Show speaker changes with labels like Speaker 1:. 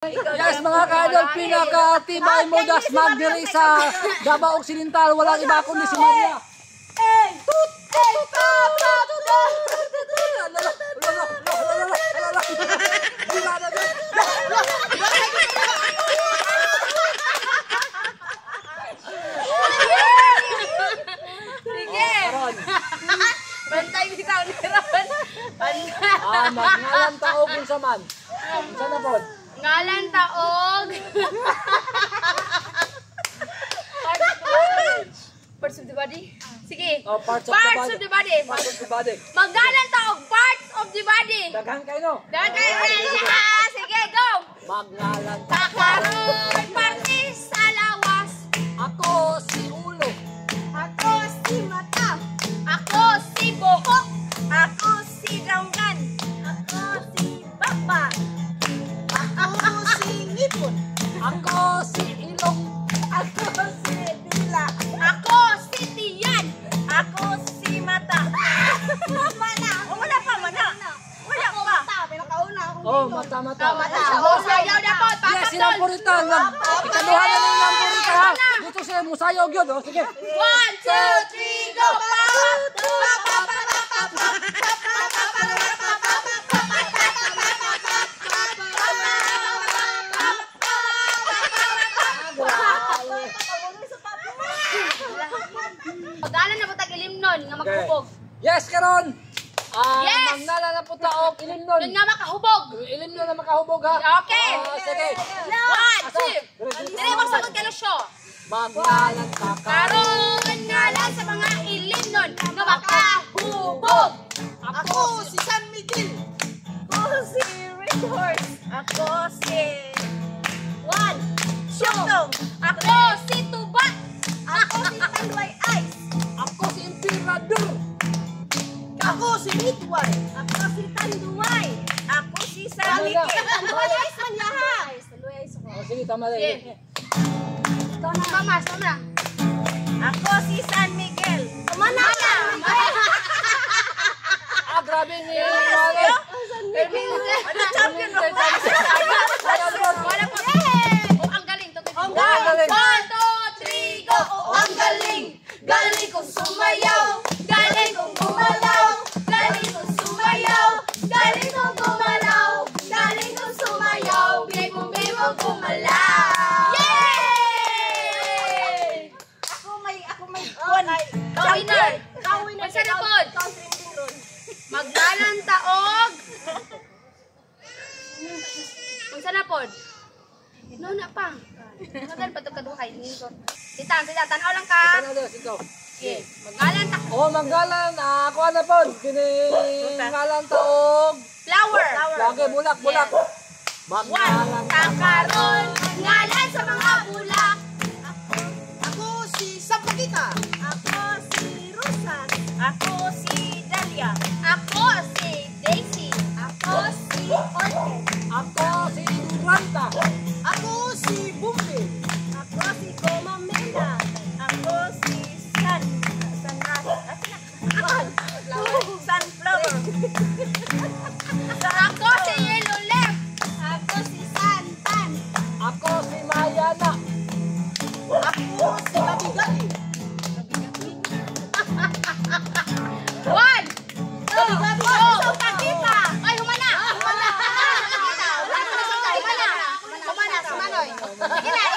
Speaker 1: Yes mga ka-idol, pinaka-tibay mo dasmag diri sa Davao Occidental, walang iba kundi si Maria.
Speaker 2: Bantay bitaw ni Ron.
Speaker 1: Ngalan taog unsa man. Unsa na pod?
Speaker 2: Ngalan taog. Parts of the body. Sige.
Speaker 1: Oh, parts of the body. Parts of the body.
Speaker 2: Magalan taog parts of the body.
Speaker 1: Daghan kayo no?
Speaker 2: Daghan kayo. Sige, go.
Speaker 1: Magnalan
Speaker 2: Kakaroon party sa lawas.
Speaker 1: Ako si ulo.
Speaker 2: Ako si mata. Ako si buhok. Ako si ranggan. Ako si baba. Ako si ngipon.
Speaker 1: Ako si ilong.
Speaker 2: Ako si dila. Ako si tiyan. Ako si mata. Mana. Wala pa, mana. Wala pa. Pero kauna ako.
Speaker 1: Oh, mata.
Speaker 2: Mata. Oh, sayaw na po.
Speaker 1: Yes, silang puritan. Ikaduhan na lang ng purita ha. Dito sila musayaw gyud. Oh, sige.
Speaker 2: 1, 2, 3, go. Magalan na po tag-ilimnon nga makahubog.
Speaker 1: Yes, karon.
Speaker 2: Yes!
Speaker 1: Magnala na po taog ilimnon.
Speaker 2: Yun nga makahubog.
Speaker 1: Ilimnon na makahubog ha.
Speaker 2: Okay.
Speaker 1: Sige.
Speaker 2: 1, 2. Dire magsugod ka na siya.
Speaker 1: Magnalan ka
Speaker 2: Karon ngalan sa mga ilimnon nga makahubog.
Speaker 3: Ako si San Miguel.
Speaker 2: Ako si Richard. Ako si Juan. Syotong. Ako si Tuba. Ako si Tanduay Ice.
Speaker 1: Ako si Emperador.
Speaker 3: Ako si Midway.
Speaker 2: Ako si Tanduay. Ako si Salike. Tanduay Ice man yaha. Tanduay Ice ako.
Speaker 1: Oh, sige, tama na.
Speaker 2: Sige. Ikaw na. Mamas, ikaw na. Ako si San Miguel. Kumana na.
Speaker 1: Grabe ni Mare.
Speaker 2: Ano champion mo? Wala po. Oh, ang galing.
Speaker 1: Ang galing.
Speaker 2: 1, 2, 3, go. Oh, ang galing. Galing kong sumayaw. Galing kong gumalaw. Galing kong sumayaw. Galing kong gumalaw. Galing kong sumayaw. Bibo gumalaw. Yay!
Speaker 3: Ako may
Speaker 2: Winner. Unsa na pod? Magdalan taog. Unsa na pod? No na pa. Magal pa to kaduhay nito. Sita, tanaw lang ka.
Speaker 1: Ano daw, ikaw?
Speaker 2: Okay. Magdalan ta.
Speaker 1: Oh, manggalan. Ako na po. Ngalan taog.
Speaker 2: Flower.
Speaker 1: Lagi, bulak. Magnalan
Speaker 2: Takaron. Ngalan sa mga bulak.
Speaker 3: Ako si Sampagita.
Speaker 2: Ako si Rosas. Ako si Dalia. Ako si Daisy. Ako si Orchid.
Speaker 1: Ako si Duranta.
Speaker 3: Ako si Bumbi.
Speaker 2: Ako si Comamela. Ako si Sunflower. Ako si Yellow Left. Ako si Santan.
Speaker 1: Ako si Mayana.
Speaker 3: Ako si Gabi-Gabi.
Speaker 2: 1, 2, Pakita. Ay, humana. Humana. Humana. Humana. Humana. Sige na.